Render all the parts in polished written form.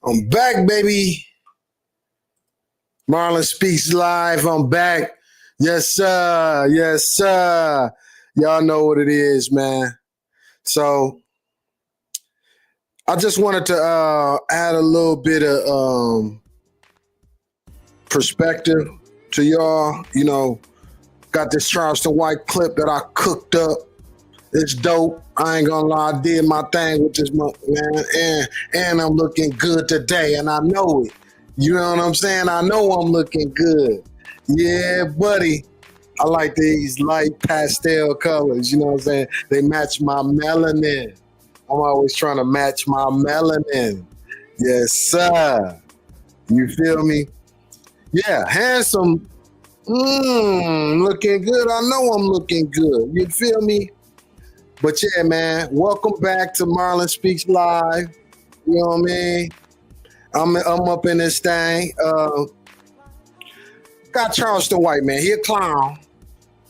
I'm back, baby. Marlon Speaks Live. I'm back. Yes, sir. Yes, sir. Y'all know what it is, man. So I just wanted to add a little bit of perspective to y'all. You know, got this Charleston White clip that I cooked up. It's dope. I ain't gonna lie, I did my thing with this month, man, and I'm looking good today, and I know it. You know what I'm saying? I know I'm looking good. Yeah, buddy. I like these light pastel colors. You know what I'm saying? They match my melanin. I'm always trying to match my melanin. Yes, sir. You feel me? Yeah, handsome. Looking good. I know I'm looking good. You feel me? But yeah, man, welcome back to Marlon Speaks Live. You know what I mean? I'm up in this thing. Got Charleston White, man. He a clown.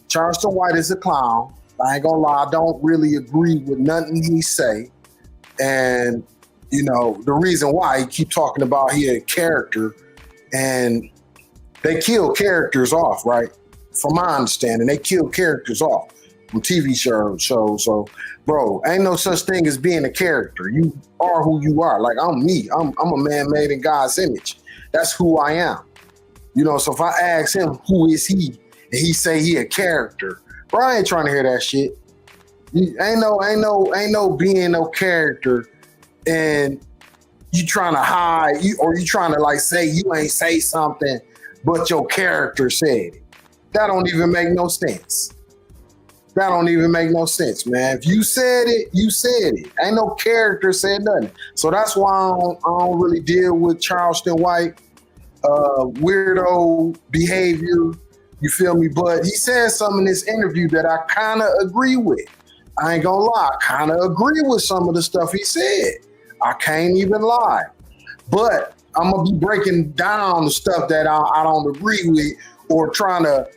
Charleston White is a clown. I ain't gonna lie, I don't really agree with nothing he say. And, you know, the reason why he keep talking about he a character, and they kill characters off, right? From my understanding, they kill characters off from TV shows. So, bro, ain't no such thing as being a character. You are who you are. Like, I'm me. I'm a man made in God's image. That's who I am. You know, so if I ask him who is he, and he say he a character, bro, I ain't trying to hear that shit. Ain't no being no character, and you trying to hide, or you trying to like say you ain't say something, but your character said it. That don't even make no sense. That don't even make no sense, man. If you said it, you said it. Ain't no character said nothing. So that's why I don't really deal with Charleston White, weirdo behavior. You feel me? But he said something in this interview that I kind of agree with. I ain't gonna lie. I kind of agree with some of the stuff he said. I can't even lie. But I'm gonna be breaking down the stuff that I don't agree with, or try to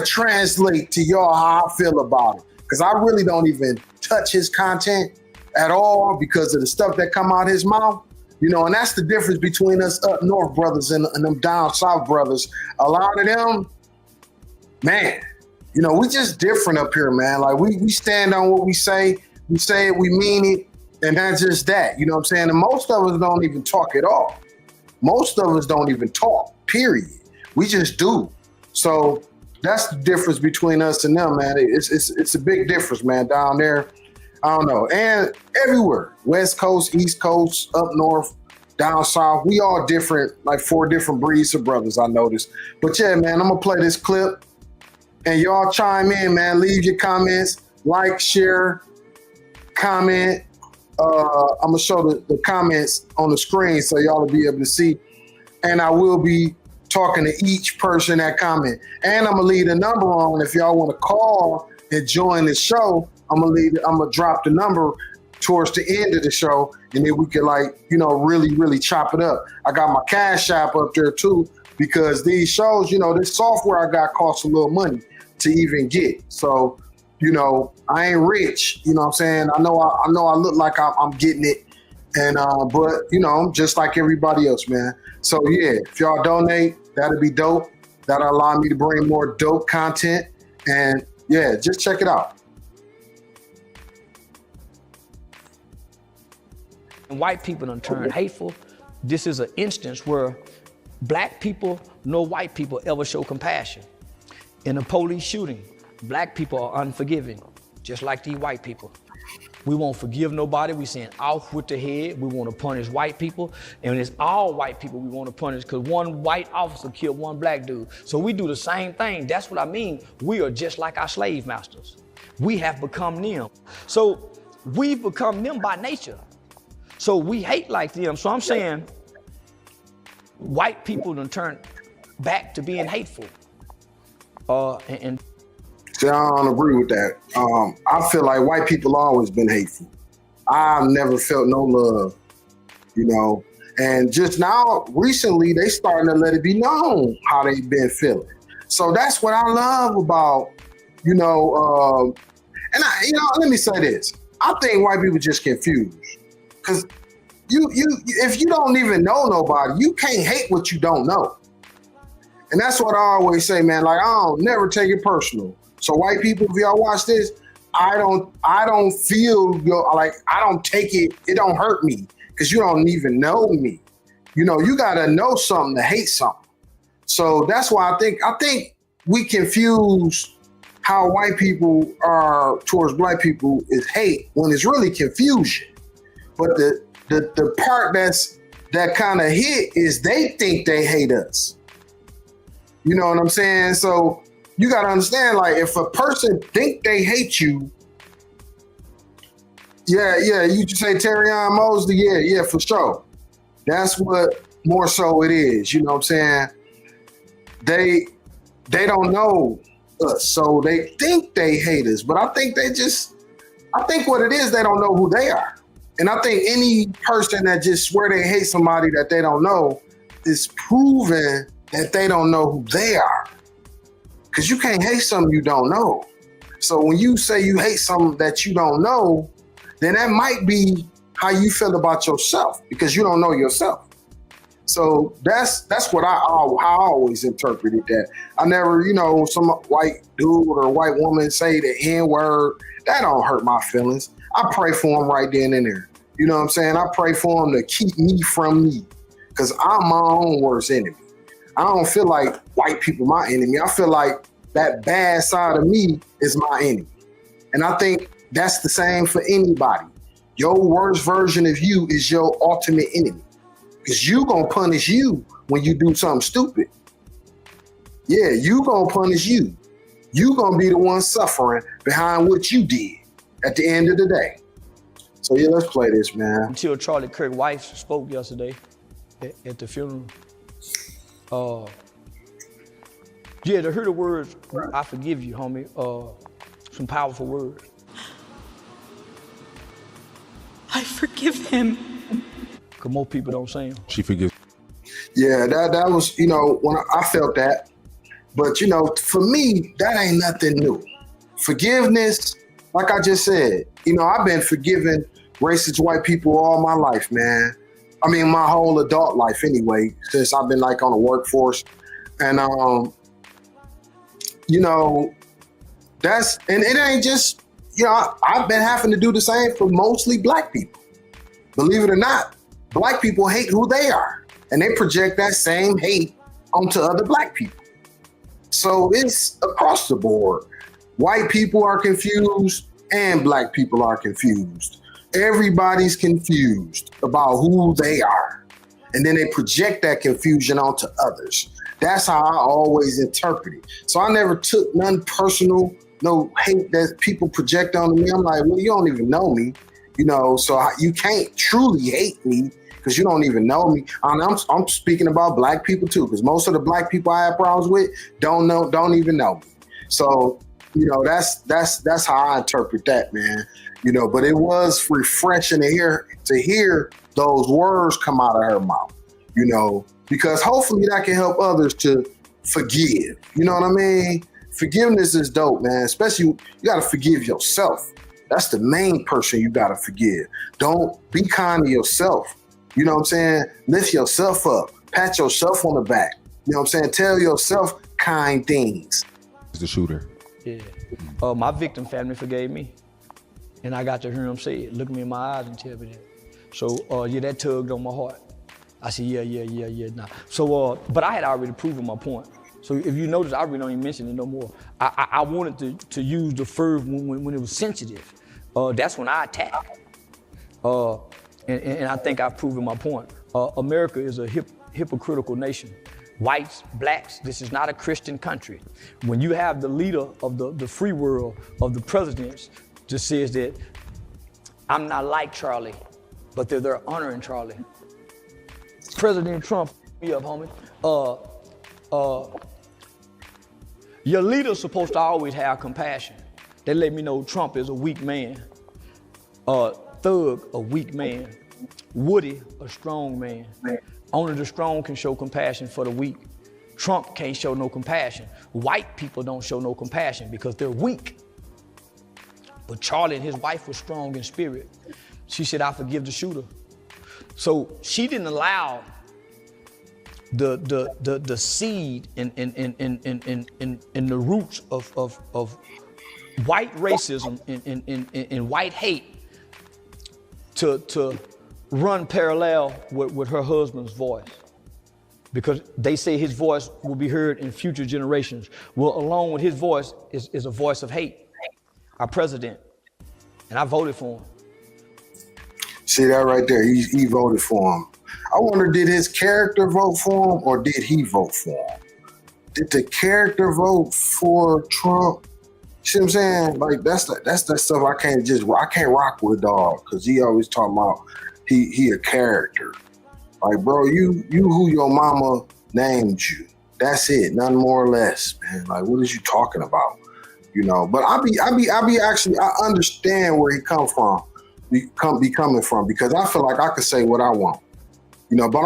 translate to y'all how I feel about it. Because I really don't even touch his content at all because of the stuff that come out his mouth. You know, and that's the difference between us up north brothers and them down south brothers. A lot of them, man, you know, we just different up here, man. Like we stand on what we say it, we mean it, and that's just that. You know what I'm saying? And most of us don't even talk at all. Most of us don't even talk, period. We just do. So that's the difference between us and them, man. It's a big difference, man, down there. I don't know. And everywhere, West Coast, East Coast, up north, down south, we all different, like 4 different breeds of brothers, I noticed. But yeah, man, I'm gonna play this clip and y'all chime in, man. Leave your comments, like, share, comment. I'm gonna show the comments on the screen so y'all will be able to see. And I will be talking to each person that comment. And I'm gonna leave the number on if y'all want to call and join the show. I'm gonna drop the number towards the end of the show, and then we can, like, you know, really chop it up. I got my Cash App up there too, because these shows, you know, this software I got costs a little money to even get. So, you know, I ain't rich, you know what I'm saying? I know I look like I'm getting it, and but you know, I'm just like everybody else, man. So yeah, if y'all donate, that'd be dope. That'll allow me to bring more dope content, and yeah, just check it out. And white people done turned hateful. This is an instance where black people, no white people ever show compassion. In a police shooting, black people are unforgiving, just like these white people. We won't forgive nobody. We saying off with the head. We want to punish white people. And it's all white people we want to punish because one white officer killed one black dude. So we do the same thing. That's what I mean. We are just like our slave masters. We have become them. So we've become them by nature. So we hate like them. So I'm saying white people done turned back to being hateful. See, I don't agree with that. I feel like white people always been hateful. I've never felt no love, you know. And just now, recently, they starting to let it be known how they been feeling. So that's what I love about, you know. And let me say this: I think white people just confused, because if you don't even know nobody, you can't hate what you don't know. And that's what I always say, man. Like, I don't never take it personal. So white people, if y'all watch this, I don't feel like I don't take it. It don't hurt me because you don't even know me. You know, you gotta know something to hate something. So that's why I think we confuse how white people are towards black people is hate when it's really confusion. But the part that kind of hit is they think they hate us. You know what I'm saying? So you got to understand, like, if a person think they hate you, yeah, you just say Terrion Mosley, yeah, for sure. That's what more so it is. You know what I'm saying? They don't know us, so they think they hate us, but I think what it is, they don't know who they are. And I think any person that just swear they hate somebody that they don't know is proving that they don't know who they are. Because you can't hate something you don't know. So when you say you hate something that you don't know, then that might be how you feel about yourself because you don't know yourself. So that's what I always interpreted that. I never, some white dude or white woman say the N-word. That don't hurt my feelings. I pray for them right then and there. You know what I'm saying? I pray for them to keep me from me because I'm my own worst enemy. I don't feel like white people my enemy. I feel like that bad side of me is my enemy. And I think that's the same for anybody. Your worst version of you is your ultimate enemy because you gonna punish you when you do something stupid. Yeah, you gonna punish you. You gonna be the one suffering behind what you did at the end of the day. So yeah, let's play this, man. Until Charlie Kirk's wife spoke yesterday at the funeral. To hear the words, I forgive you, homie, some powerful words. I forgive him. Because most people don't say them. She forgives. Yeah, that was, when I felt that. But, for me, that ain't nothing new. Forgiveness, like I just said, I've been forgiving racist white people all my life, man. I mean, my whole adult life anyway, since I've been on the workforce. And, and it ain't just, I've been having to do the same for mostly black people. Believe it or not, black people hate who they are. And they project that same hate onto other black people. So it's across the board. White people are confused and black people are confused. Everybody's confused about who they are. And then they project that confusion onto others. That's how I always interpret it. So I never took none personal, no hate that people project onto me. I'm like, well, you don't even know me, so you can't truly hate me because you don't even know me. I'm speaking about black people too, because most of the black people I have problems with don't even know me. So, that's how I interpret that, man. But it was refreshing to hear those words come out of her mouth, because hopefully that can help others to forgive. You know what I mean? Forgiveness is dope, man. Especially you got to forgive yourself. That's the main person you got to forgive. Don't be kind to yourself. You know what I'm saying? Lift yourself up. Pat yourself on the back. You know what I'm saying? Tell yourself kind things. The shooter. Yeah. My victim family forgave me. And I got to hear him say it, look me in my eyes and tell me that. So, that tugged on my heart. I said, yeah. Nah. So, but I had already proven my point. So if you notice, I really don't even mention it no more. I wanted to use the verb when it was sensitive. That's when I attack. And I think I've proven my point. America is a hypocritical nation. Whites, blacks, this is not a Christian country. When you have the leader of the free world, of the presidents, just says that I'm not like Charlie, but they're honoring Charlie. President Trump, me up, homie. Your leader's supposed to always have compassion. They let me know Trump is a weak man. Thug, a weak man. Woody, a strong man. Only the strong can show compassion for the weak. Trump can't show no compassion. White people don't show no compassion because they're weak. But Charlie and his wife were strong in spirit. She said, I forgive the shooter. So she didn't allow the seed and the roots of white racism and white hate to run parallel with her husband's voice. Because they say his voice will be heard in future generations. Well, along with his voice is a voice of hate, our president. And I voted for him. See that right there? He voted for him. I wonder, did his character vote for him or did he vote for him? Did the character vote for Trump? See what I'm saying? Like that's that stuff I can't rock with, dog, because he always talking about he a character. Like, bro, you who your mama named you. That's it, none more or less, man. Like, what is you talking about? You know, but I understand where he coming from because I feel like I could say what I want. You know, but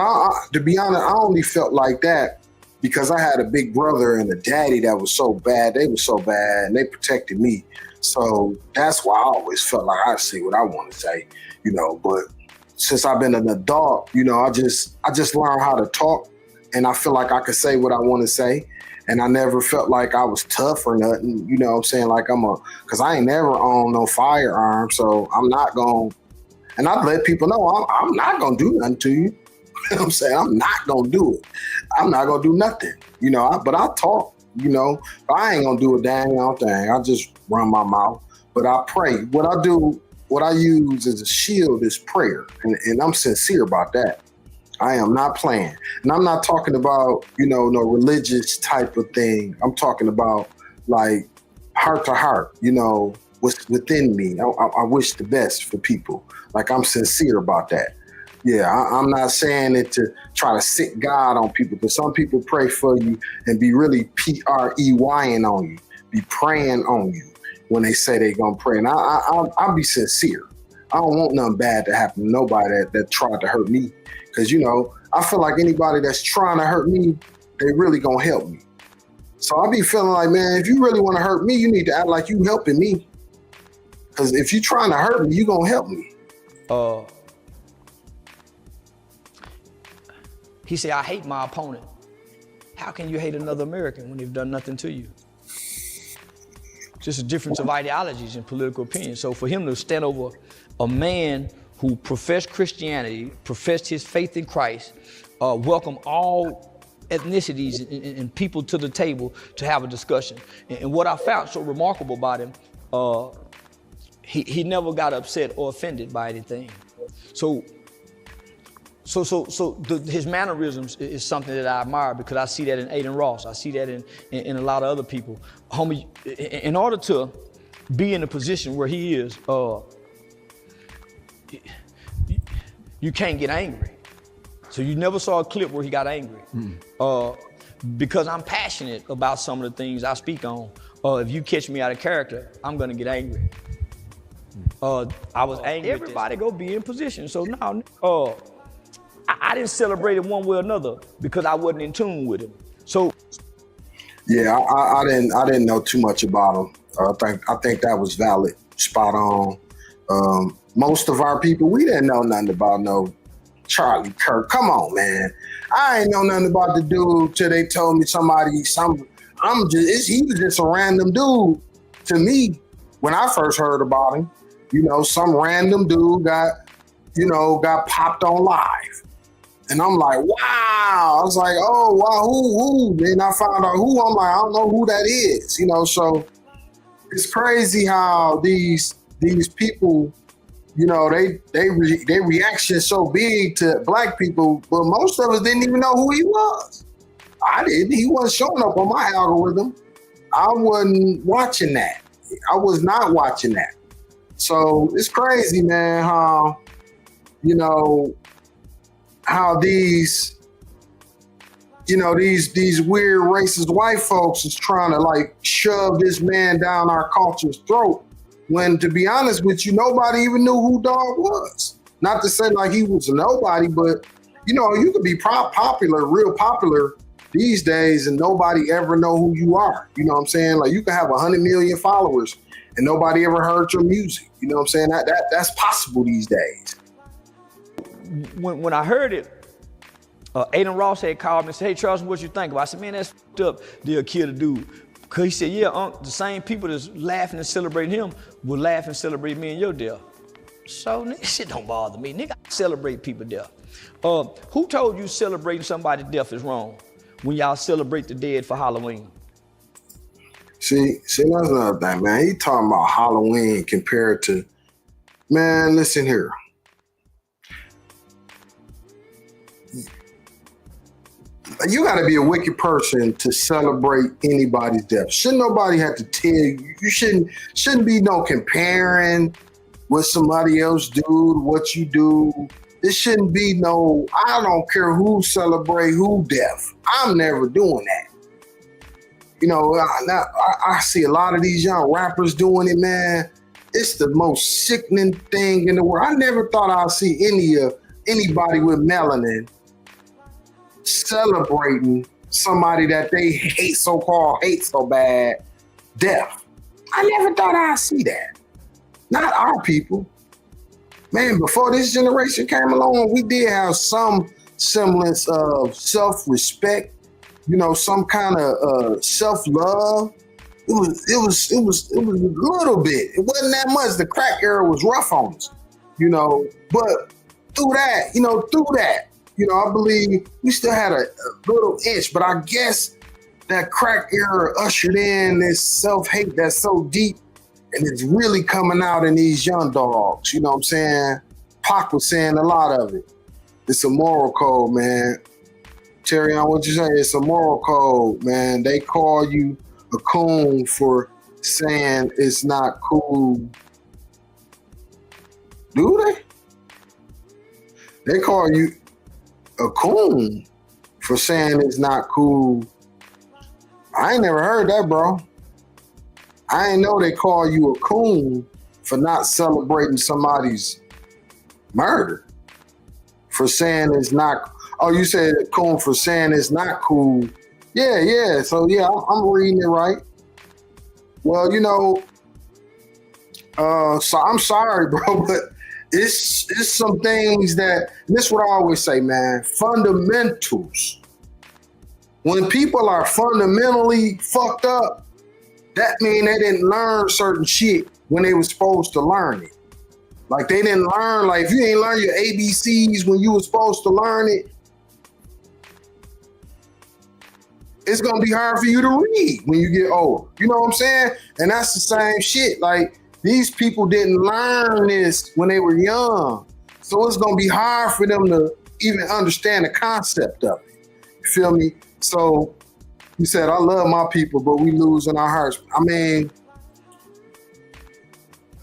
to be honest, I only felt like that because I had a big brother and a daddy that was so bad. They were so bad and they protected me. So that's why I always felt like I say what I want to say, you know, but since I've been an adult, you know, I just learned how to talk and I feel like I could say what I want to say. And I never felt like I was tough or nothing, you know what I'm saying? Like because I ain't never owned no firearm, so I'm not going to, and I'd let people know I'm not going to do nothing to you. You know what I'm saying? I'm not going to do it. I'm not going to do nothing, you know, but I talk, you know, but I ain't going to do a dang old thing. I just run my mouth, but I pray. What I use as a shield is prayer, and I'm sincere about that. I am not playing. And I'm not talking about, you know, no religious type of thing. I'm talking about like heart to heart, you know, what's within me. I wish the best for people. Like I'm sincere about that. Yeah, I'm not saying it to try to sick God on people, because some people pray for you and be really PREYing on you, be praying on you when they say they're going to pray. And I'll be sincere. I don't want nothing bad to happen to nobody that tried to hurt me. Because, you know, I feel like anybody that's trying to hurt me, they really going to help me. So I be feeling like, man, if you really want to hurt me, you need to act like you helping me. Because if you trying to hurt me, you going to help me. He said, I hate my opponent. How can you hate another American when they've done nothing to you? Just a difference of ideologies and political opinions. So for him to stand over a man who professed Christianity, professed his faith in Christ, welcome all ethnicities and people to the table to have a discussion. And what I found so remarkable about him, he never got upset or offended by anything. So his mannerisms is something that I admire, because I see that in Aiden Ross. I see that in a lot of other people. Homie, in order to be in a position where he is, you can't get angry. So you never saw a clip where he got angry. Because I'm passionate about some of the things I speak on. If you catch me out of character, I'm gonna get angry. I was angry. Everybody go be in position. So now, I didn't celebrate it one way or another because I wasn't in tune with him. So, yeah, I didn't know too much about him. I think that was valid, spot on. Most of our people, we didn't know nothing about no Charlie Kirk. Come on, man. I ain't know nothing about the dude till they told me he was just a random dude to me when I first heard about him. You know, some random dude got popped on live. And I'm like, wow. I was like, oh, wow, who? Then I found out who. I'm like, I don't know who that is. You know, so it's crazy how these people, you know, they reaction so big to black people, but most of us didn't even know who he was. I didn't. He wasn't showing up on my algorithm. I wasn't watching that. I was not watching that. So it's crazy, man, how, you know, how these weird racist white folks is trying to like shove this man down our culture's throat, when, to be honest with you, nobody even knew who Dog was. Not to say like he was a nobody, but you know, you could be popular, real popular these days, and nobody ever know who you are. You know what I'm saying? Like you can have 100 million followers and nobody ever heard your music. You know what I'm saying? That's possible these days. when I heard it, Aiden Ross had called me and said, hey, Charleston, what you think about it? I said, man, that's f***ed up. They'll kill the dude. Because he said, yeah, the same people that's laughing and celebrating him will laugh and celebrate me and your death. So, nigga, shit don't bother me. Nigga, I celebrate people's death. Who told you celebrating somebody's death is wrong when y'all celebrate the dead for Halloween? See, that's another thing, man. He talking about Halloween compared to, man, listen here. You got to be a wicked person to celebrate anybody's death. Shouldn't nobody have to tell you? You shouldn't be no comparing what somebody else do, what you do. It shouldn't be no, I don't care who celebrate who death. I'm never doing that. You know, I see a lot of these young rappers doing it, man. It's the most sickening thing in the world. I never thought I'd see anybody with melanin celebrating somebody that they hate, so-called hate so bad, death. I never thought I'd see that. Not our people. Man, before this generation came along, we did have some semblance of self-respect, you know, some kind of self-love. It was a little bit. It wasn't that much. The crack era was rough on us, you know, but through that, I believe we still had a little inch, but I guess that crack era ushered in this self-hate that's so deep, and it's really coming out in these young dogs. You know what I'm saying? Pac was saying a lot of it. It's a moral code, man. Terry, what you say? It's a moral code, man. They call you a coon for saying it's not cool. Do they? They call you a coon for saying it's not cool. I ain't never heard that, bro. I ain't know they call you a coon for not celebrating somebody's murder. For saying it's not, oh, you said a coon for saying it's not cool. Yeah. So yeah, I'm reading it right. Well, you know, so I'm sorry, bro, but it's some things that, and this is what I always say, man, fundamentals. When people are fundamentally fucked up, that mean they didn't learn certain shit when they were supposed to learn it. Like they didn't learn, like if you ain't learn your ABCs when you were supposed to learn it, it's gonna be hard for you to read when you get old. You know what I'm saying? And that's the same shit. Like these people didn't learn this when they were young. So it's gonna be hard for them to even understand the concept of it. You feel me? So you said, I love my people, but we losing our hearts. I mean,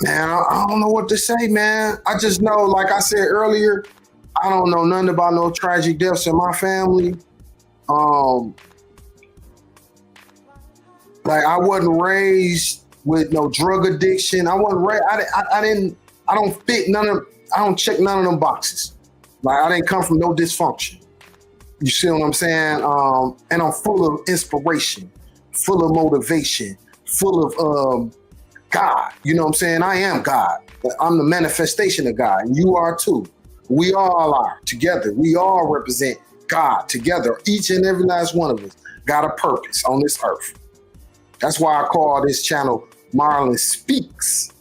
man, I don't know what to say, man. I just know, like I said earlier, I don't know nothing about no tragic deaths in my family. Like I wasn't raised with no drug addiction. I wasn't raised, I don't check none of them boxes. Like I didn't come from no dysfunction. You see what I'm saying? And I'm full of inspiration, full of motivation, full of God. You know what I'm saying? I am God. I'm the manifestation of God, and you are too. We all are together. We all represent God together. Each and every last one of us got a purpose on this earth. That's why I call this channel Marlon Speaks.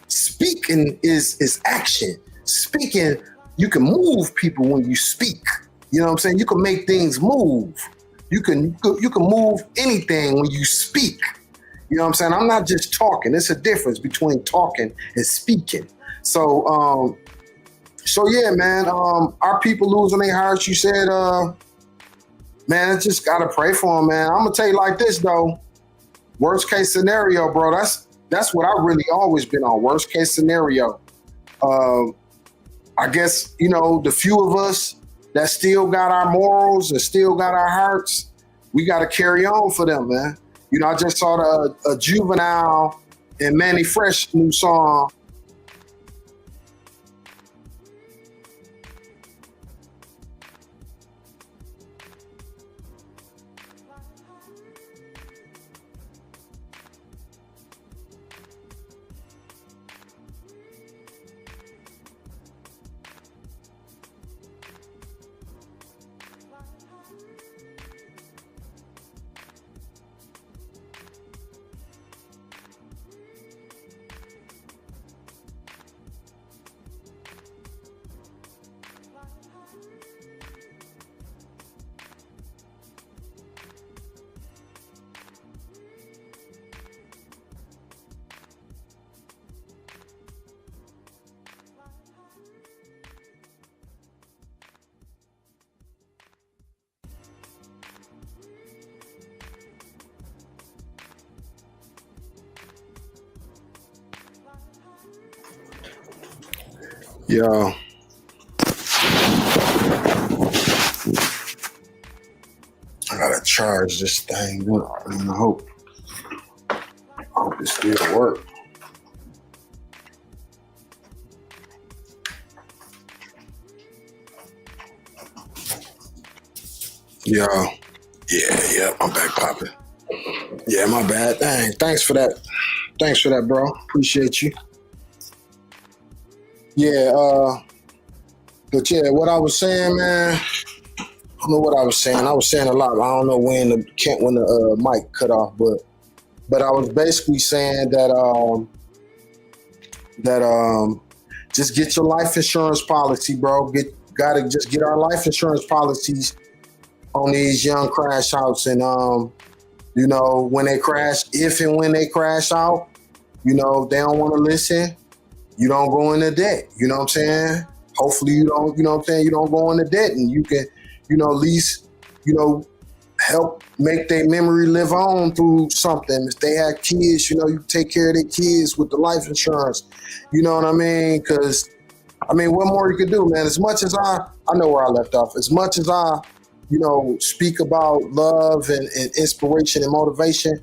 Speaking is action. Speaking, you can move people when you speak. You know what I'm saying? You can make things move. You can move anything when you speak. You know what I'm saying? I'm not just talking. There's a difference between talking and speaking. So yeah, man. Our people losing their hearts. You said, man, I just gotta pray for them, man. I'm gonna tell you like this though. Worst case scenario, bro. That's what I really always been on. Worst case scenario. I guess, you know, the few of us that still got our morals and still got our hearts, we got to carry on for them, man. You know, I just saw a Juvenile and Manny Fresh new song. Yo. I gotta charge this thing up. I hope it still works. Yo. Yeah, I'm back popping. Yeah, my bad. Dang, thanks for that. Thanks for that, bro. Appreciate you. Yeah, but yeah, what I was saying, man, I don't know what I was saying. I was saying a lot. I don't know when the mic cut off, but I was basically saying that just get your life insurance policy, bro. Gotta just get our life insurance policies on these young crash outs, and you know, when they crash, if and when they crash out, you know, they don't want to listen. You don't go into debt. You know what I'm saying? Hopefully you don't, you know what I'm saying? You don't go into debt, and you can, you know, at least, you know, help make their memory live on through something. If they have kids, you know, you take care of their kids with the life insurance. You know what I mean? Because, I mean, what more you could do, man? As much as I know where I left off. As much as I, you know, speak about love and inspiration and motivation,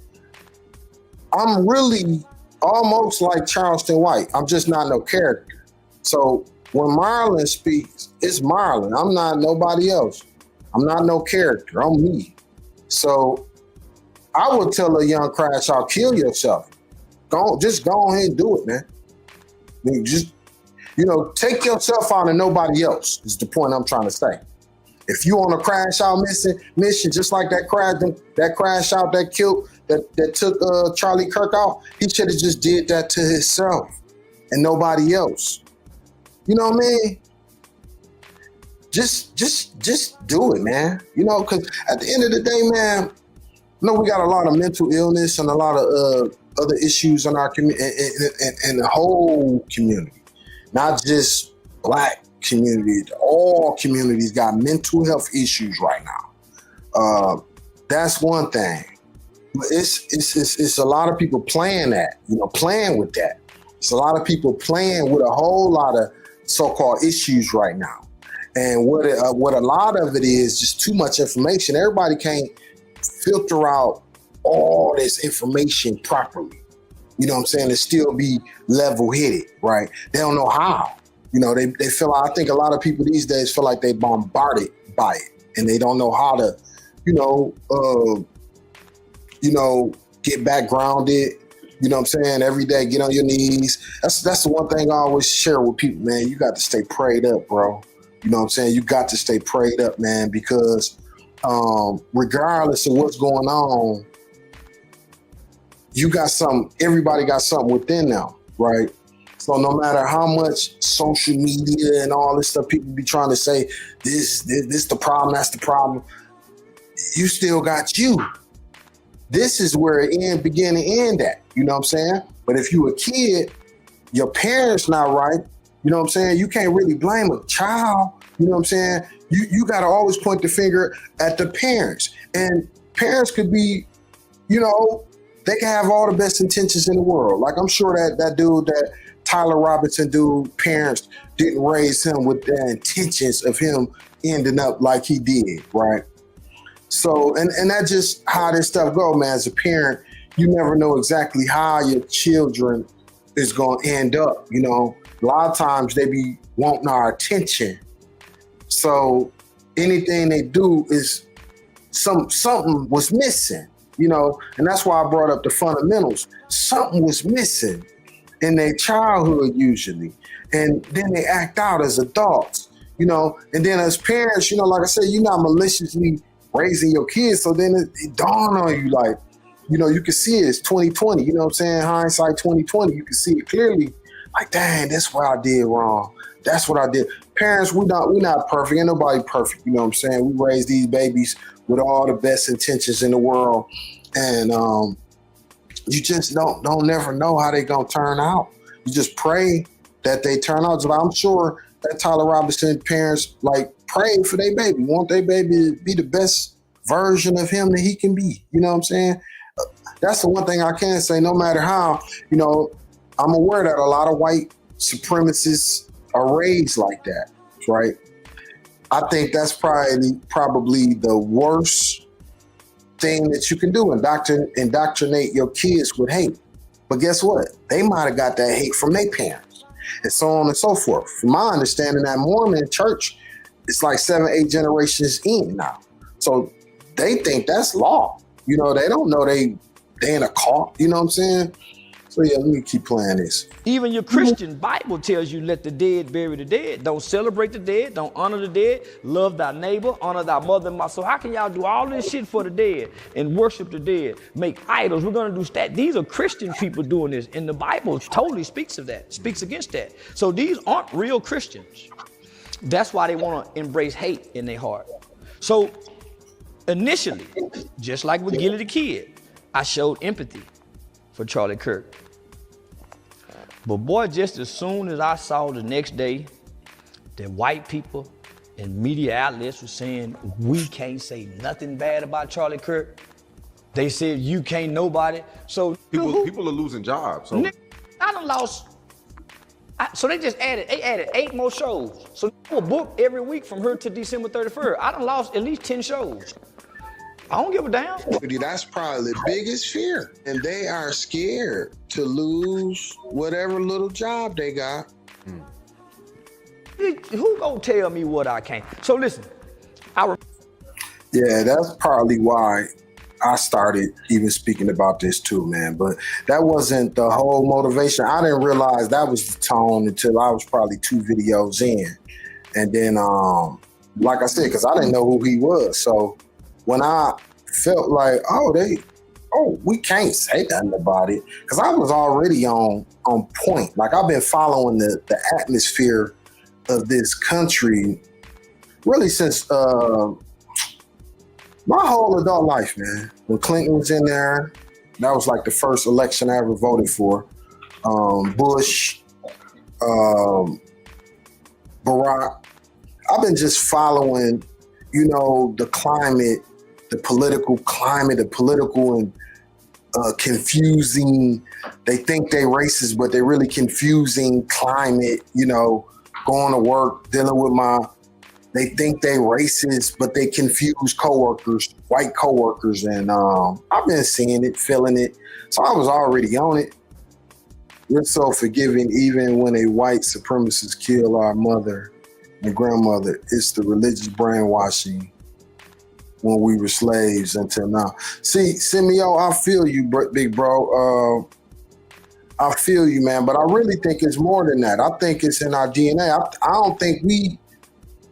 I'm really almost like Charleston White. I'm just not no character. So when Marlon speaks, it's Marlon. I'm not nobody else. I'm not no character. I'm me. So I would tell a young crash out, kill yourself. Just go ahead and do it, man. I mean, just, you know, take yourself out of nobody else is the point I'm trying to say. If you on a crash out mission, just like that crash out that killed, that took Charlie Kirk out, he should have just did that to himself and nobody else. You know what I mean? Just do it, man. You know, because at the end of the day, man, I know we got a lot of mental illness and a lot of other issues in our community, and the whole community, not just Black community. All communities got mental health issues right now. That's one thing. But it's a lot of people playing that, you know, playing with that. It's a lot of people playing with a whole lot of so-called issues right now. And what a lot of it is just too much information. Everybody can't filter out all this information properly. You know what I'm saying? And still be level-headed, right? They don't know how. You know, they feel, I think a lot of people these days feel like they bombarded by it and they don't know how to, get back grounded. You know what I'm saying? Every day, get on your knees. That's the one thing I always share with people, man. You got to stay prayed up, bro. You know what I'm saying? You got to stay prayed up, man, because regardless of what's going on, everybody got something within them, right? So no matter how much social media and all this stuff people be trying to say, this the problem, that's the problem, you still got you. This is where it begin and end at. You know what I'm saying? But if you a kid, your parents not right, you know what I'm saying? You can't really blame a child. You know what I'm saying? You got to always point the finger at the parents. And parents could be, you know, they can have all the best intentions in the world. Like I'm sure that dude, that Tyler Robinson dude, parents didn't raise him with the intentions of him ending up like he did, right? So, and that's just how this stuff go, man. As a parent, you never know exactly how your children is going to end up. You know, a lot of times they be wanting our attention. So anything they do is something was missing, you know, and that's why I brought up the fundamentals. Something was missing in their childhood usually. And then they act out as adults, you know, and then as parents, you know, like I said, you're not maliciously raising your kids. So then it dawned on you, like, you know, you can see it. It's 2020, you know what I'm saying? Hindsight 2020, you can see it clearly. Like, dang, that's what I did wrong. That's what I did. Parents, we're not perfect. Ain't nobody perfect, you know what I'm saying? We raise these babies with all the best intentions in the world. And you just don't never know how they gonna turn out. You just pray that they turn out. So I'm sure that Tyler Robinson parents like pray for their baby, want their baby to be the best version of him that he can be. You know what I'm saying? That's the one thing I can say, no matter how, you know, I'm aware that a lot of white supremacists are raised like that, right? I think that's probably the worst thing that you can do, indoctrinate your kids with hate. But guess what? They might have got that hate from their parents, and so on and so forth. From my understanding, that Mormon church, it's like 7-8 generations in now. So they think that's law. You know, they don't know they in a cult. You know what I'm saying? So yeah, let me keep playing this. Even your Christian Bible tells you let the dead bury the dead. Don't celebrate the dead. Don't honor the dead. Love thy neighbor. Honor thy mother and mother. So how can y'all do all this shit for the dead and worship the dead? Make idols. We're going to do that. These are Christian people doing this. And the Bible totally speaks of that, speaks against that. So these aren't real Christians. That's why they want to embrace hate in their heart. So initially, just like with Gilly the Kid, I showed empathy for Charlie Kirk. But boy, just as soon as I saw the next day that white people and media outlets were saying we can't say nothing bad about Charlie Kirk, they said you can't nobody. So people are losing jobs. So. I done lost. So they added 8 more shows. So I will book every week from here to December 31st. I done lost at least 10 shows. I don't give a damn. That's probably the biggest fear. And they are scared to lose whatever little job they got. Who gonna tell me what I can't? So listen, yeah, that's probably why I started even speaking about this too, man. But that wasn't the whole motivation. I didn't realize that was the tone until I was probably 2 videos in. And then, like I said, because I didn't know who he was. So when I felt like, we can't say nothing about it, because I was already on point. Like, I've been following the atmosphere of this country really since my whole adult life, man. When Clinton was in there, that was like the first election I ever voted for. Bush, Barack. I've been just following, the climate, the political climate, the political and confusing, they think they racist, but they're really confusing climate, going to work, dealing with they think they racist, but they confuse coworkers, white coworkers. And I've been seeing it, feeling it. So I was already on it. We're so forgiving even when a white supremacist kill our mother and grandmother. It's the religious brainwashing when we were slaves until now. See, Simeo, I feel you, big bro. I feel you, man. But I really think it's more than that. I think it's in our DNA. I don't think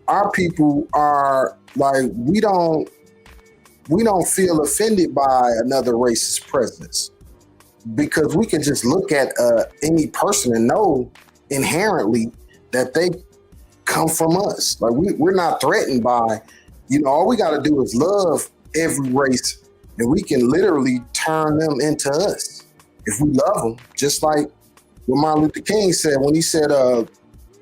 our people are like, we don't feel offended by another racist presence, because we can just look at any person and know inherently that they come from us. Like, we're not threatened by, all we got to do is love every race, and we can literally turn them into us if we love them. Just like what Martin Luther King said when he said,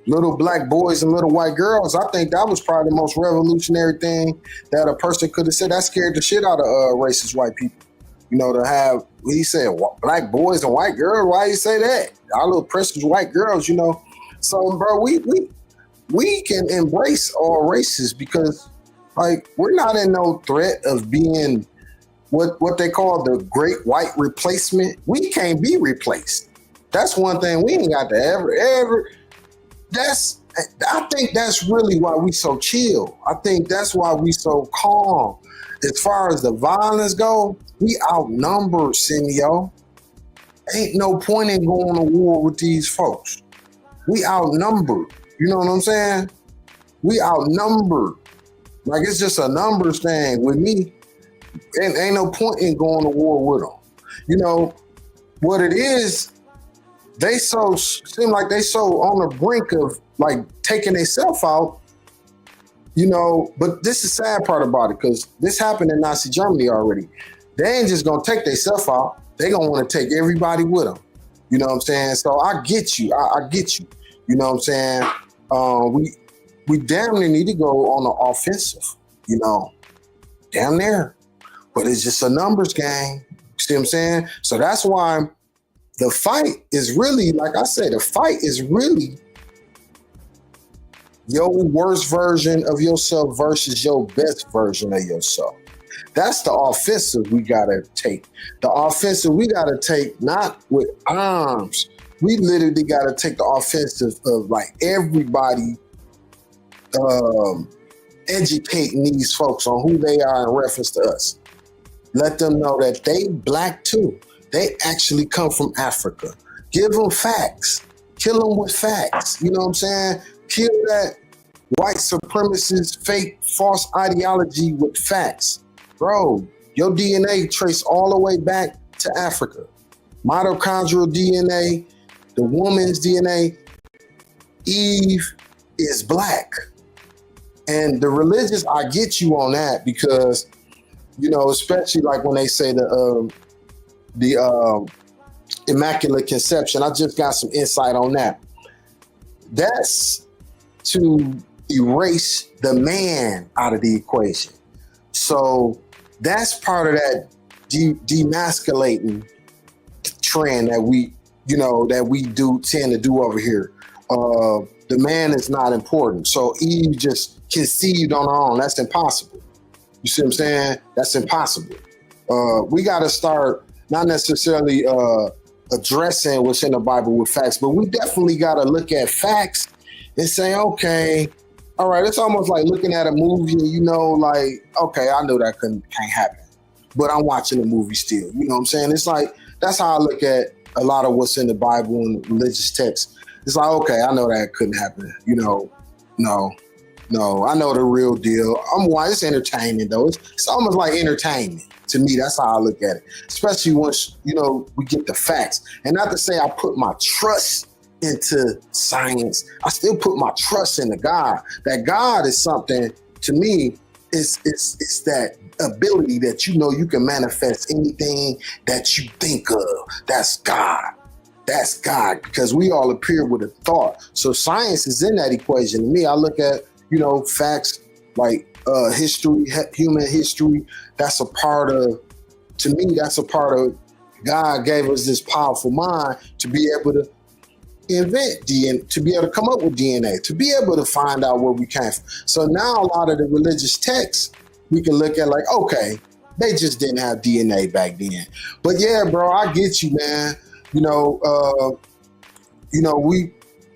little black boys and little white girls. I think that was probably the most revolutionary thing that a person could have said. That scared the shit out of racist white people. To have, he said, black boys and white girls. Why you say that? Our little precious white girls, So, bro, we can embrace all races, because, like, we're not in no threat of being what they call the great white replacement. We can't be replaced. That's one thing we ain't got to ever. I think that's really why we so chill. I think that's why we so calm. As far as the violence go, we outnumbered, Simeo. Ain't no point in going to war with these folks. We outnumbered. You know what I'm saying? We outnumbered. Like, it's just a numbers thing with me. And ain't no point in going to war with them. What it is, they seem like they so on the brink of like taking themselves out, but this is the sad part about it, because this happened in Nazi Germany already. They ain't just gonna take themselves out. They gonna want to take everybody with them. You know what I'm saying? So I get you. I get you. You know what I'm saying? We damn near need to go on the offensive, damn near. But it's just a numbers game. See what I'm saying? So that's why the fight is really, like I said, the fight is really your worst version of yourself versus your best version of yourself. That's the offensive we gotta take. The offensive we gotta take not with arms. We literally gotta take the offensive of like everybody educating these folks on who they are in reference to us. Let them know that they black too. They actually come from Africa. Give them facts. Kill them with facts. You know what I'm saying? Kill that white supremacist, fake, false ideology with facts. Bro, your DNA traced all the way back to Africa. Mitochondrial DNA, the woman's DNA, Eve is black. And the religious, I get you on that because, you know, especially like when they say the Immaculate Conception, I just got some insight on that. That's to erase the man out of the equation. So that's part of that demasculating trend that we, you know, that we do tend to do over here. The man is not important. So Eve just conceived on her own. That's impossible. You see what I'm saying? That's impossible. We got to start not necessarily addressing what's in the Bible with facts, but we definitely got to look at facts and say, okay, all right, it's almost like looking at a movie and you know, like, okay, I know that can't happen, but I'm watching the movie still. You know what I'm saying? It's like, that's how I look at a lot of what's in the Bible and religious texts. It's like, okay, I know that couldn't happen. You know, no, I know the real deal. It's entertaining though. It's almost like entertainment. To me, that's how I look at it. Especially once, you know, we get the facts. And not to say I put my trust into science. I still put my trust into God. That God is something, to me, it's that ability that you know you can manifest anything that you think of. That's God. That's God, because we all appear with a thought. So science is in that equation. To me, I look at, you know, facts like history, human history. That's a part of, to me, that's a part of God gave us this powerful mind to be able to invent DNA, to be able to come up with DNA, to be able to find out where we came from. So now a lot of the religious texts we can look at like, okay, they just didn't have DNA back then. But yeah, bro, I get you, man. You know, we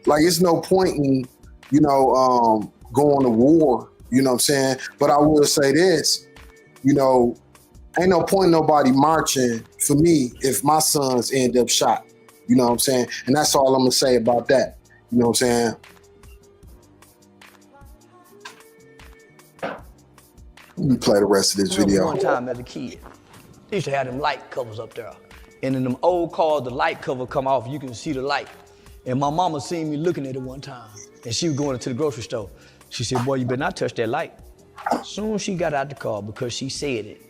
like, it's no point in, you know, going to war. You know what I'm saying? But I will say this, you know, ain't no point in nobody marching for me if my sons end up shot. You know what I'm saying? And that's all I'm gonna say about that. You know what I'm saying? Let me play the rest of this video. One time as a kid, they used to have them light covers up there. And in them old cars, the light cover come off, you can see the light. And my mama seen me looking at it one time, and she was going to the grocery store. She said, boy, you better not touch that light. Soon as she got out the car, because she said it,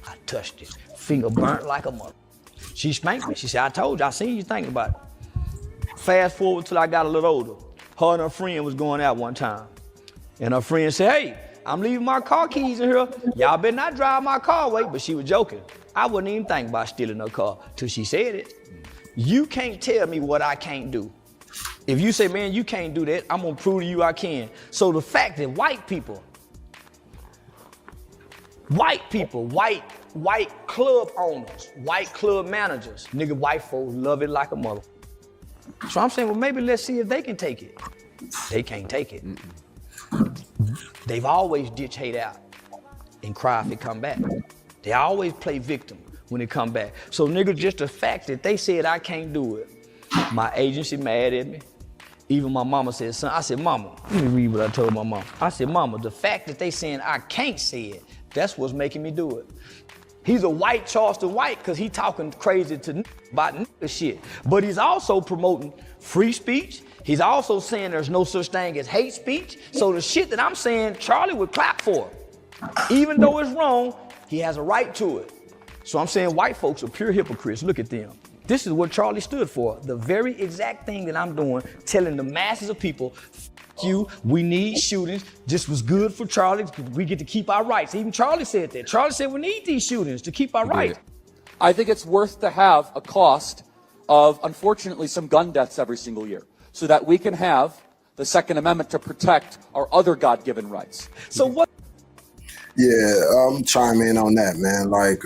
I touched it. Finger burnt like a mother. She spanked me. She said, I told you, I seen you thinking about it. Fast forward till I got a little older. Her and her friend was going out one time. And her friend said, hey, I'm leaving my car keys in here. Y'all better not drive my car away. But she was joking. I wouldn't even think about stealing her car till she said it. You can't tell me what I can't do. If you say, man, you can't do that, I'm gonna prove to you I can. So the fact that white people, white club owners, white club managers, nigga, white folks love it like a mother. So I'm saying, well, maybe let's see if they can take it. They can't take it. They've always ditch hate out and cry if it come back. They always play victim when it come back. So nigga, just the fact that they said I can't do it, my agency mad at me. Even my mama said, son, I said, mama, let me read what I told my mama. I said, mama, the fact that they saying I can't say it, that's what's making me do it. He's a white Charleston white because he talking crazy to about nigga shit. But he's also promoting free speech. He's also saying there's no such thing as hate speech. So the shit that I'm saying, Charlie would clap for. Even though it's wrong, he has a right to it. So I'm saying white folks are pure hypocrites. Look at them. This is what Charlie stood for. The very exact thing that I'm doing, telling the masses of people, F you, we need shootings. This was good for Charlie because we get to keep our rights. Even Charlie said that. Charlie said we need these shootings to keep our rights. I think it's worth to have a cost of, unfortunately, some gun deaths every single year so that we can have the Second Amendment to protect our other God-given rights. So what? Yeah, I'm chime in on that, man. Like,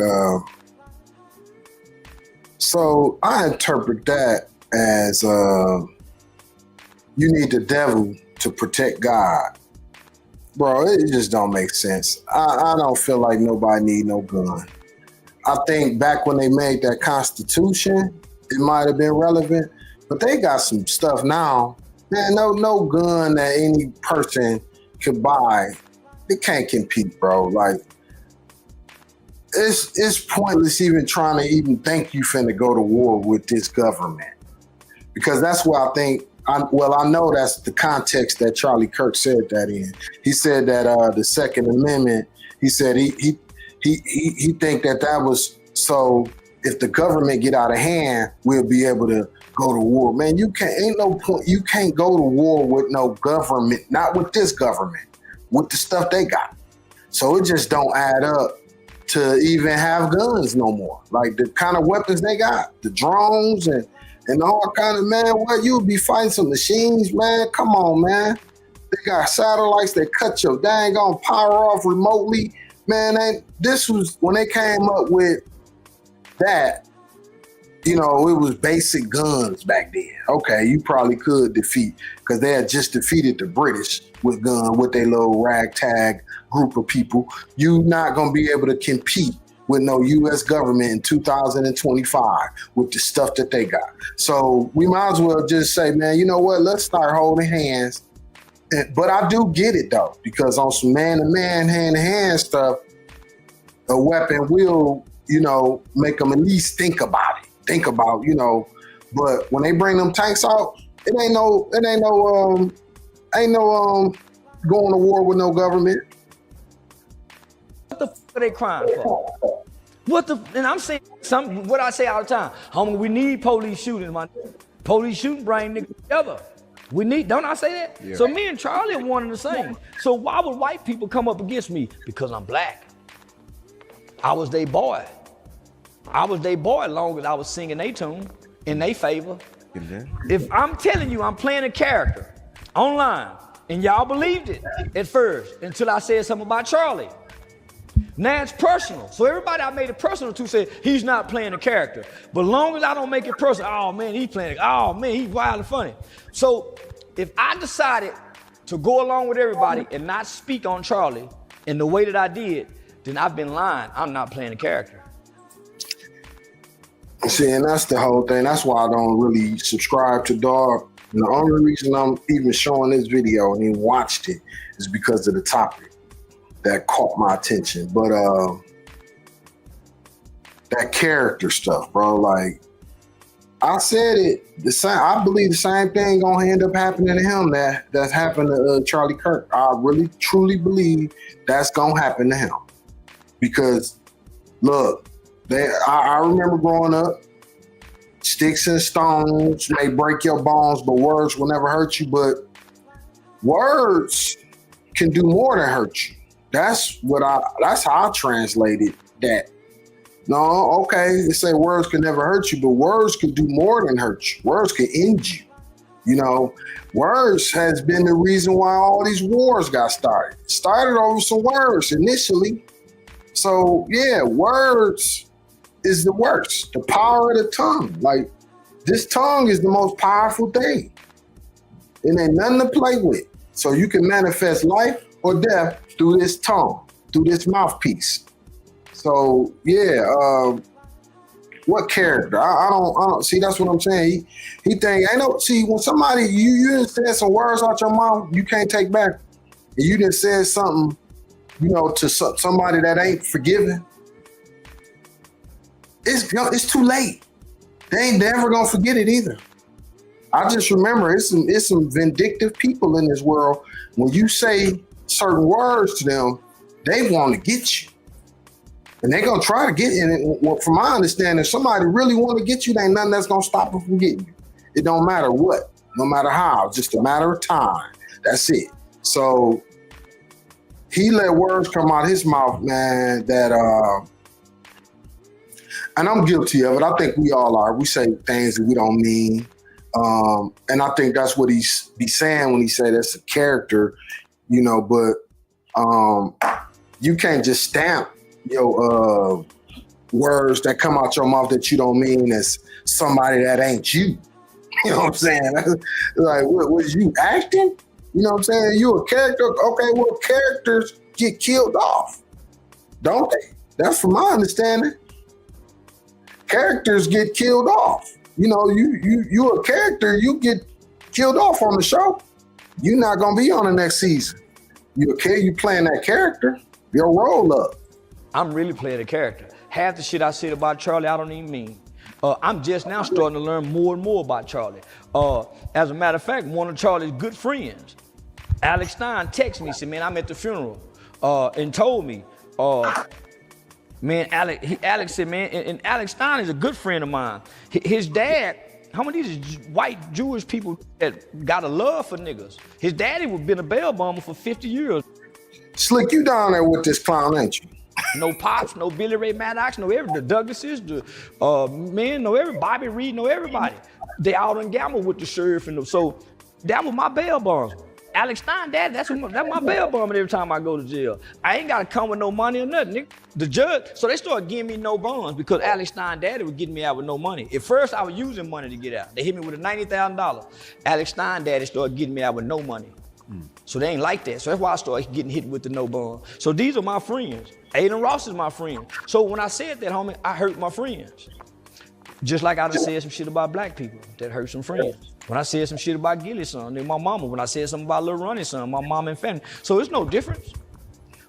so I interpret that as you need the devil to protect God. Bro, it just don't make sense. I don't feel like nobody need no gun. I think back when they made that Constitution, it might have been relevant, but they got some stuff now. Man, no gun that any person could buy. It can't compete, bro. Like, it's pointless even trying to even think you finna go to war with this government. Because that's where I think, I know that's the context that Charlie Kirk said that in. He said that the Second Amendment, he said he think that was so if the government get out of hand, we'll be able to go to war. Man, you can't go to war with no government, not with this government, with the stuff they got. So it just don't add up to even have guns no more. Like the kind of weapons they got, the drones and all kind of, man, what, you would be fighting some machines, man. Come on, man. They got satellites that cut your dang on power off remotely. Man, this was when they came up with that, you know, it was basic guns back then. Okay, you probably could defeat, because they had just defeated the British with their little ragtag group of people. You not gonna be able to compete with no U.S. government in 2025 with the stuff that they got. So we might as well just say, man, you know what? Let's start holding hands. But I do get it though, because on some man-to-man, hand-to-hand stuff, a weapon will, you know, make them at least think about it. Think about, you know. But when they bring them tanks out, it ain't no going to war with no government. What the fuck are they crying for? And I'm saying what I say all the time. Homie, we need police shooting, man. Police shooting bring niggas together. We need, don't I say that? Yeah. So me and Charlie are one and the same. So why would white people come up against me? Because I'm black. I was their boy. Long as I was singing their tune in their favor. If I'm telling you I'm playing a character online, and y'all believed it at first until I said something about Charlie. Now it's personal. So everybody I made it personal to said he's not playing a character. But long as I don't make it personal, oh man, he's playing, oh man, he's wild and funny. So if I decided to go along with everybody and not speak on Charlie in the way that I did, then I've been lying. I'm not playing a character. See, and that's the whole thing. That's why I don't really subscribe to Dog. And the only reason I'm even showing this video and even watched it is because of the topic that caught my attention. But that character stuff, bro, like I said it, the same. I believe the same thing gonna end up happening to him that's happened to Charlie Kirk. I really truly believe that's gonna happen to him. Because look, I remember growing up, sticks and stones may break your bones, but words will never hurt you. But words can do more than hurt you. That's how I translated that. No, okay, they say words can never hurt you, but words can do more than hurt you. Words can end you. You know, words has been the reason why all these wars got started. It started over some words initially. So yeah, words is the worst. The power of the tongue. Like, this tongue is the most powerful thing. It ain't nothing to play with. So you can manifest life or death through this tongue, through this mouthpiece. So yeah, what character? I don't see. That's what I'm saying. He think ain't no. See, when somebody you done said some words out your mouth you can't take back, and you done said something, you know, to somebody that ain't forgiven. It's too late. They ain't never gonna forget it either. I just remember it's some vindictive people in this world. When you say certain words to them, they want to get you. And they're going to try to get in it. From my understanding, if somebody really want to get you, there ain't nothing that's going to stop them from getting you. It don't matter what, no matter how, it's just a matter of time. That's it. So he let words come out of his mouth, man, that, and I'm guilty of it. I think we all are. We say things that we don't mean. And I think that's what he's be saying when he say that's a character, you know, but you can't just stamp your words that come out your mouth that you don't mean as somebody that ain't you. You know what I'm saying? Like, what was you acting? You know what I'm saying? You a character? Okay, well, characters get killed off, don't they? That's from my understanding. Characters get killed off. You know, you a character, you get killed off on the show. You're not gonna be on the next season. You playing that character, your role up. I'm really playing a character. Half the shit I said about Charlie, I don't even mean. I'm just now starting to learn more and more about Charlie. As a matter of fact, one of Charlie's good friends, Alex Stein, texted me, said, man, I'm at the funeral, and told me, man, Alex said, man, and Alex Stein is a good friend of mine. His dad, how many of these white Jewish people that got a love for niggas? His daddy was been a bail bomber for 50 years. Slick, you down there with this clown, ain't you? No Pops, no Billy Ray Maddox, no the Douglases, the men, no every Bobby Reed, no everybody. They out and gamble with the sheriff and so that was my bail bonds. Alex Stein, Dad, that's my bail bond every time I go to jail. I ain't gotta come with no money or nothing, nigga. The judge, so they started giving me no bonds because Alex Stein Daddy was getting me out with no money. At first, I was using money to get out. They hit me with a $90,000. Alex Stein Daddy started getting me out with no money. So they ain't like that. So that's why I started getting hit with the no bond. So these are my friends. Aiden Ross is my friend. So when I said that, homie, I hurt my friends. Just like I done said some shit about black people that hurt some friends. When I said some shit about Gilly's son, then my mama. When I said something about Lil Ronnie's son, my mom and family. So it's no difference.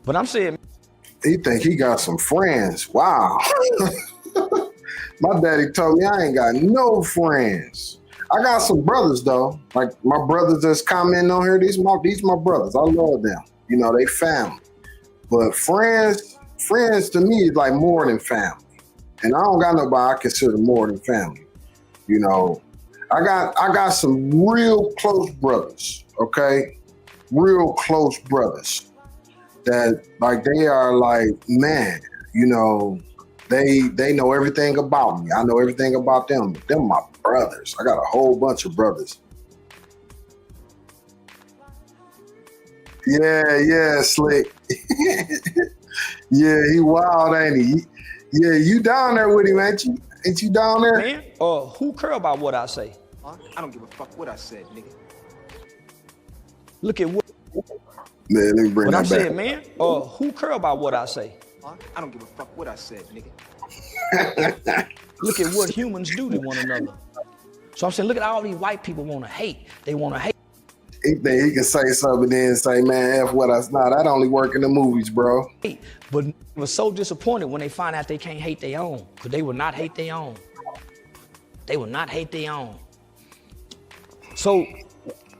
But I'm saying, he think he got some friends. Wow. My daddy told me I ain't got no friends. I got some brothers though. Like my brothers that's commenting on here, these my brothers. I love them. You know, they family. But friends to me is like more than family. And I don't got nobody I consider more than family. You know, I got some real close brothers, okay? Real close brothers that like they are like, man, you know, they know everything about me. I know everything about them. Them my brothers. I got a whole bunch of brothers. Yeah, Slick. Yeah, he wild, ain't he? Yeah, you down there with him, ain't you? Ain't you down there? man, who care about what I say? I don't give a fuck what I said, nigga. Look at what Man, let me bring I'm that back. saying, man. Who care about what I say? I don't give a fuck what I said, nigga. Look at what humans do to one another. So I'm saying, look at all these white people want to hate. They want to hate. He think he can say something and then say, man, F what I nah, that only work in the movies, bro. But they were so disappointed when they find out they can't hate their own, because they will not hate their own. They will not hate their own. So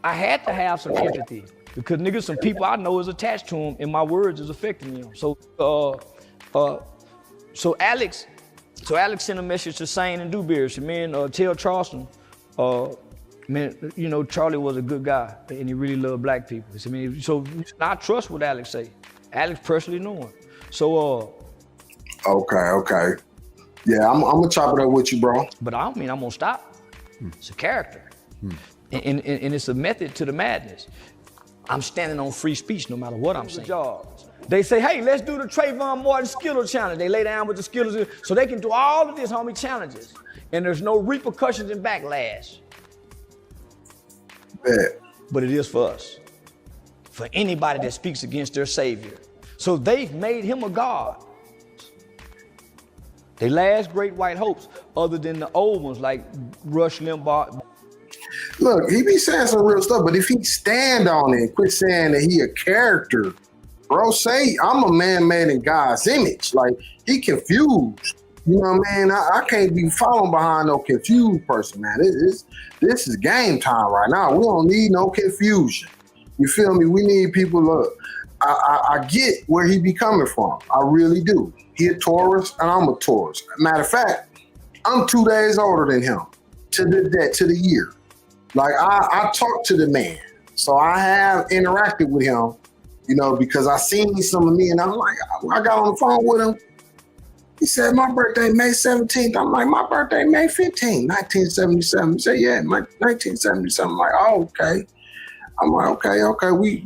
I had to have some empathy because niggas, some people I know is attached to them and my words is affecting them. So Alex sent a message to Sane and Dewberry. Said, man, tell Charleston, man, you know, Charlie was a good guy and he really loved black people. I mean, so I trust what Alex say. Alex personally know him. So Okay. Yeah, I'm gonna chop it up with you, bro. but I don't mean I'm gonna stop. It's a character. And it's a method to the madness. I'm standing on free speech no matter what I'm saying. They say, hey, let's do the Trayvon Martin Skittle challenge. They lay down with the Skittles so they can do all of this, homie, challenges. And there's no repercussions and backlash. Bet. But it is for us. For anybody that speaks against their savior. So they've made him a god. They last great white hopes, other than the old ones like Rush Limbaugh. Look, he be saying some real stuff, but if he stand on it, quit saying that he a character, bro, say I'm a man made in God's image. Like, he confused. You know what I mean? I can't be following behind no confused person, man. This is game time right now. We don't need no confusion. You feel me? We need people. Look, I get where he be coming from. I really do. He a Taurus and I'm a Taurus. Matter of fact, I'm 2 days older than him to the year. Like, I talk to the man. So I have interacted with him, you know, because I seen some of me and I'm like, I got on the phone with him. He said, my birthday May 17th. I'm like, my birthday May 15th, 1977. He said, yeah, 1977. I'm like, oh, okay. I'm like, okay, we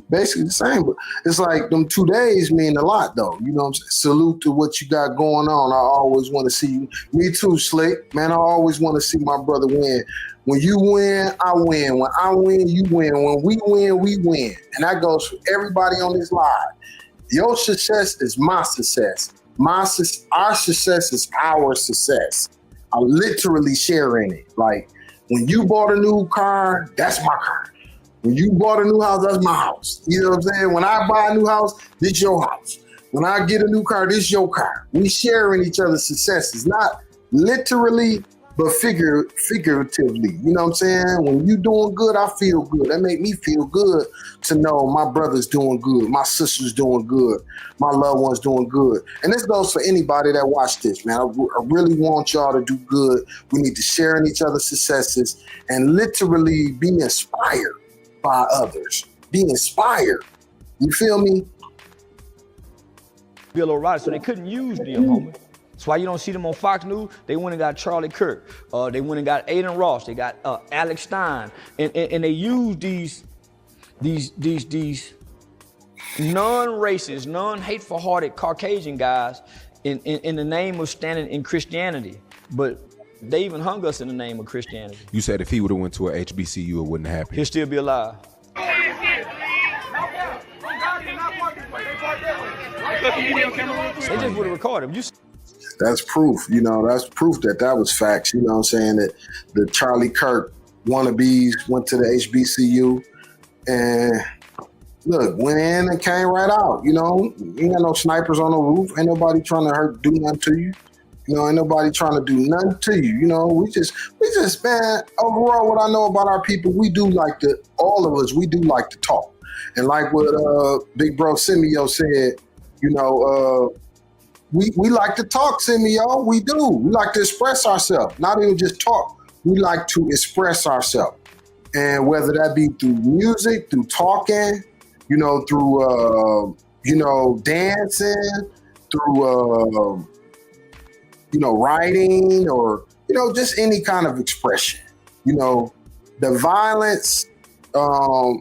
basically the same. But it's like them 2 days mean a lot, though. You know what I'm saying? Salute to what you got going on. I always want to see you. Me too, Slick. Man, I always want to see my brother win. When you win, I win. When I win, you win. When we win, we win. And that goes for everybody on this live. Your success is my success. Our success is our success. I'm literally sharing it. Like, when you bought a new car, that's my car. When you bought a new house, that's my house. You know what I'm saying? When I buy a new house, this your house. When I get a new car, this your car. We sharing each other's successes, not literally, but figuratively. You know what I'm saying? When you doing good, I feel good. That make me feel good to know my brother's doing good, my sister's doing good, my loved one's doing good. And this goes for anybody that watch this, man. I really want y'all to do good. We need to share in each other's successes and literally be inspired by others. Be inspired. You feel me? Bill O'Reilly, so they couldn't use them, homie. That's why you don't see them on Fox News. They went and got Charlie Kirk. They went and got Aiden Ross. They got Alex Stein, and they use these non-racist, non-hateful-hearted Caucasian guys in the name of standing in Christianity, but they even hung us in the name of Christianity. You said if he would have went to a HBCU, it wouldn't happen. He'll still be alive. They just would have recorded him. That's proof, you know, that's proof that was facts. You know what I'm saying? That the Charlie Kirk wannabes went to the HBCU and look, went in and came right out. You know, you ain't got no snipers on the roof. Ain't nobody trying to do nothing to you. You know, ain't nobody trying to do nothing to you. You know, we just, man, overall, what I know about our people, we do like to, all of us, we do like to talk. And like what Big Bro Simeo said, you know, we like to talk, Simeo. We do. We like to express ourselves. Not even just talk. We like to express ourselves. And whether that be through music, through talking, you know, through, you know, dancing, through, you know, writing, or, you know, just any kind of expression. You know, the violence, I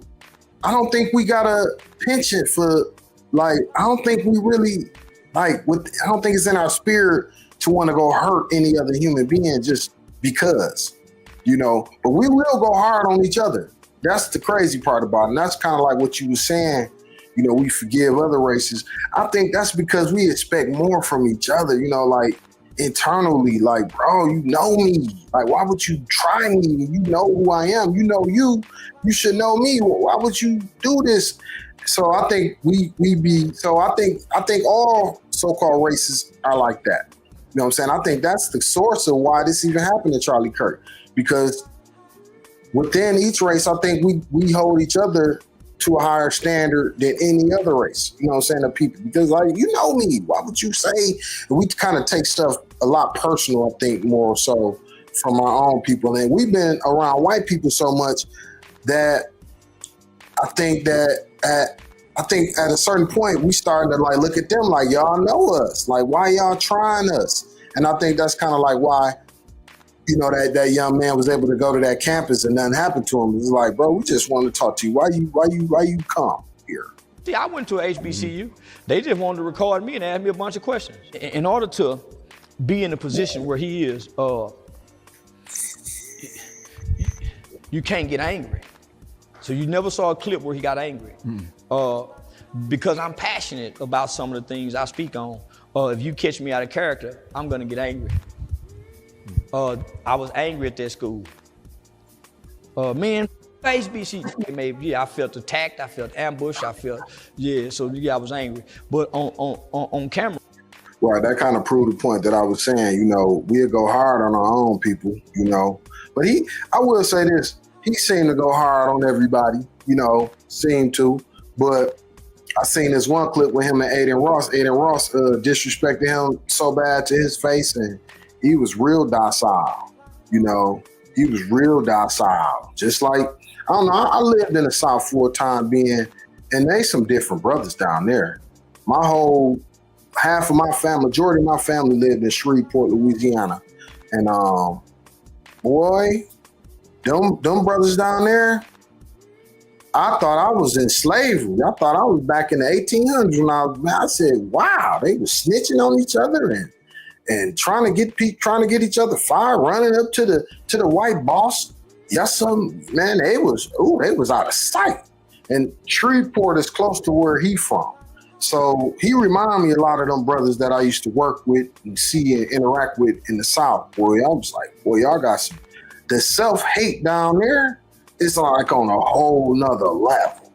don't think we got a penchant for, like, I don't think we really, like, I don't think it's in our spirit to want to go hurt any other human being just because, you know, but we will go hard on each other. That's the crazy part about it. And that's kind of like what you were saying, you know, we forgive other races. I think that's because we expect more from each other, you know, like, internally, like, bro, you know me. Like, why would you try me? You know who I am. You know you should know me. Why would you do this? So I think I think all so-called races are like that. You know what I'm saying? I think that's the source of why this even happened to Charlie Kirk. Because within each race, I think we hold each other to a higher standard than any other race, you know what I'm saying, of people. Because, like, you know me, why would you say? We kind of take stuff a lot personal, I think, more so from our own people. And we've been around white people so much that I think at a certain point, we started to, like, look at them like, y'all know us. Like, why y'all trying us? And I think that's kind of like why, you know, that young man was able to go to that campus and nothing happened to him. It's like, bro, we just want to talk to you. Why you come here? See, I went to a HBCU. They just wanted to record me and ask me a bunch of questions. In order to be in the position where he is, you can't get angry. So you never saw a clip where he got angry. Because I'm passionate about some of the things I speak on. If you catch me out of character, I'm gonna get angry. I was angry at that school. Man, HBCU, I felt attacked, I felt ambushed, I was angry. But on camera. Right, that kind of proved the point that I was saying, you know, we'll go hard on our own people, you know. But I will say this, he seemed to go hard on everybody, you know, seemed to. But I seen this one clip with him and Aiden Ross. Aiden Ross disrespected him so bad to his face, and he was real docile, you know. He was real docile. Just like, I don't know, I lived in the South for a time and they some different brothers down there. My whole half of my family, majority of my family lived in Shreveport, Louisiana. And boy, them brothers down there, I thought I was in slavery. I thought I was back in the 1800s when I said, wow, they were snitching on each other and trying to get each other fired, running up to the white boss. Yes, man, they was out of sight. And Shreveport is close to where he from. So he reminded me a lot of them brothers that I used to work with and see and interact with in the South. Boy, I was like, boy, y'all got some, the self-hate down there, it's like on a whole nother level.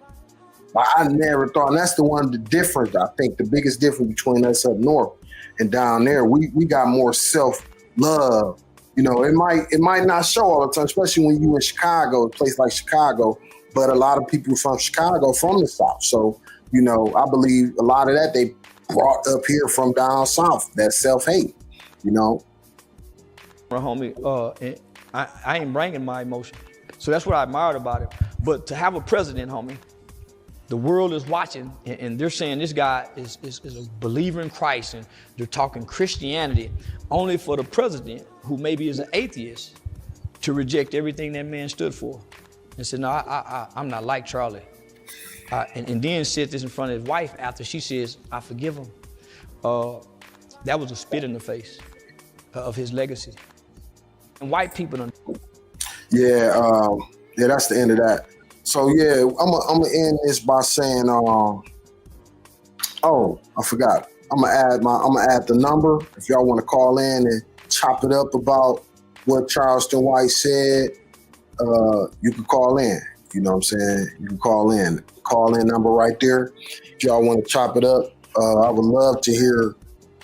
I never thought, and that's the difference, I think the biggest difference between us up north and down there, we got more self-love. You know, it might not show all the time, especially when you in Chicago, a place like Chicago, but a lot of people from Chicago from the South. So, you know, I believe a lot of that they brought up here from down South, that self-hate, you know. Homie, I ain't bringing my emotion. So that's what I admired about it. But to have a president, homie, the world is watching and they're saying this guy is a believer in Christ and they're talking Christianity, only for the president, who maybe is an atheist, to reject everything that man stood for. And said, no, I'm not like Charlie. And then said this in front of his wife after she says, I forgive him. That was a spit in the face of his legacy. And white people don't. Yeah, that's the end of that. So yeah, I'm gonna end this by saying, oh, I forgot. I'm gonna add the number if y'all want to call in and chop it up about what Charleston White said. You can call in. You know what I'm saying? You can call in. Call in number right there. If y'all want to chop it up, I would love to hear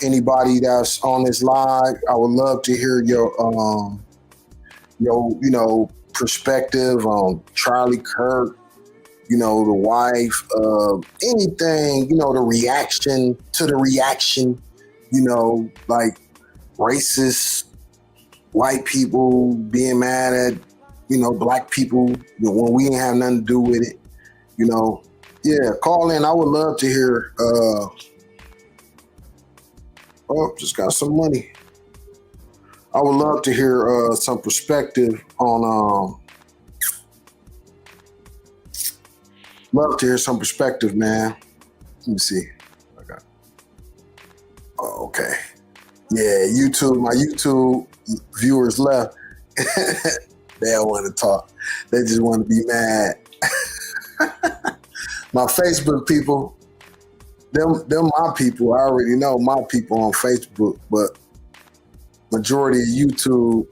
anybody that's on this live. I would love to hear your perspective on Charlie Kirk, you know, the wife, anything, you know, the reaction to the reaction, you know, like racist white people being mad at, you know, black people, you know, when we ain't have nothing to do with it, you know. Yeah, call in. I would love to hear, just got some money. I would love to hear some perspective on, love to hear some perspective, man. Let me see. Okay. Oh, okay. Yeah, YouTube, my YouTube viewers left. They don't want to talk. They just want to be mad. My Facebook people, them my people. I already know my people on Facebook, but majority of YouTube,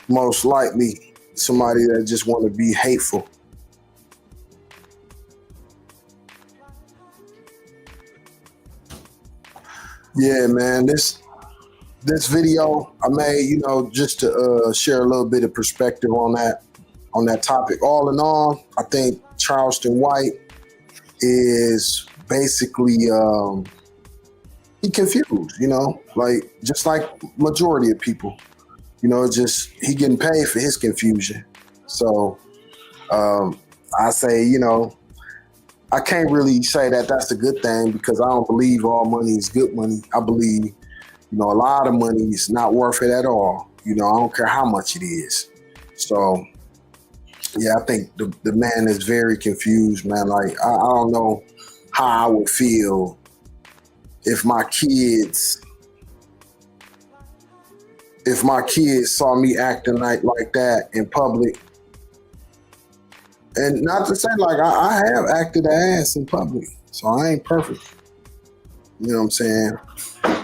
most likely somebody that just want to be hateful. Yeah, man, this video I made, you know, just to share a little bit of perspective on that topic. All in all, I think Charleston White is basically he confused, you know, like just like majority of people, you know, just he getting paid for his confusion. So I say, you know, I can't really say that that's a good thing because I don't believe all money is good money. I believe, you know, a lot of money is not worth it at all. You know, I don't care how much it is. So yeah, I think the man is very confused, man. Like I don't know how I would feel if my kids saw me acting like that in public. And not to say like I have acted ass in public, so I ain't perfect. You know what I'm saying?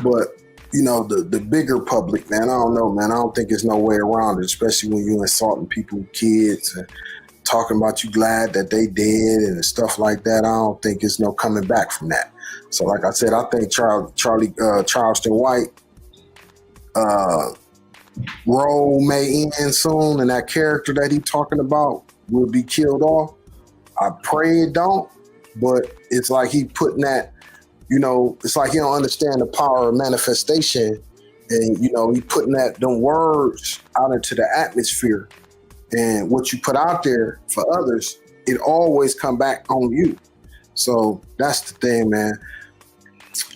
But you know, the bigger public, man, I don't know, man. I don't think there's no way around it, especially when you insulting people's kids and talking about you glad that they dead and stuff like that. I don't think there's no coming back from that. So like I said, I think Charleston White role may end soon, and that character that he talking about will be killed off. I pray it don't, but it's like he putting that, you know, it's like he don't understand the power of manifestation, and you know, he putting them words out into the atmosphere, and what you put out there for others, it always come back on you. So that's the thing, man.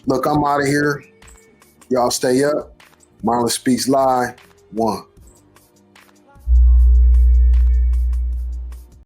Look, I'm out of here. Y'all stay up. Marlon Speaks Live. 1.